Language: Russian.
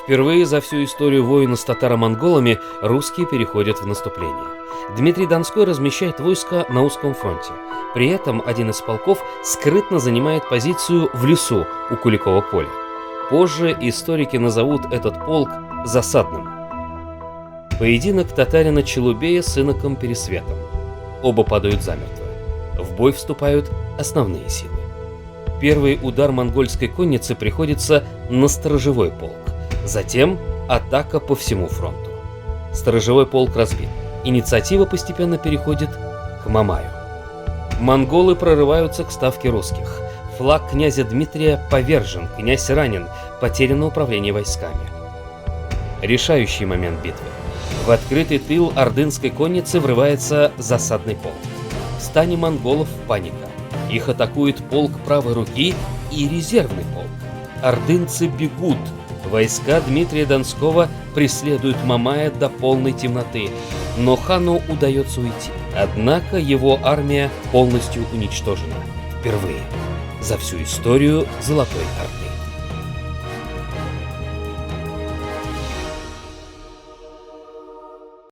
Впервые за всю историю войны с татаро-монголами русские переходят в наступление. Дмитрий Донской размещает войска на узком фронте. При этом один из полков скрытно занимает позицию в лесу у Куликова поля. Позже историки назовут этот полк засадным. Поединок татарина Челубея с иноком Пересветом. Оба падают замертво. В бой вступают основные силы. Первый удар монгольской конницы приходится на сторожевой полк. Затем атака по всему фронту. Сторожевой полк разбит. Инициатива постепенно переходит к Мамаю. Монголы прорываются к ставке русских. Флаг князя Дмитрия повержен, князь ранен, потеряно управление войсками. Решающий момент битвы. В открытый тыл ордынской конницы врывается засадный полк. В стане монголов паника. Их атакует полк правой руки и резервный полк. Ордынцы бегут. Войска Дмитрия Донского преследуют Мамая до полной темноты, но хану удается уйти. Однако его армия полностью уничтожена. Впервые за всю историю Золотой Орды.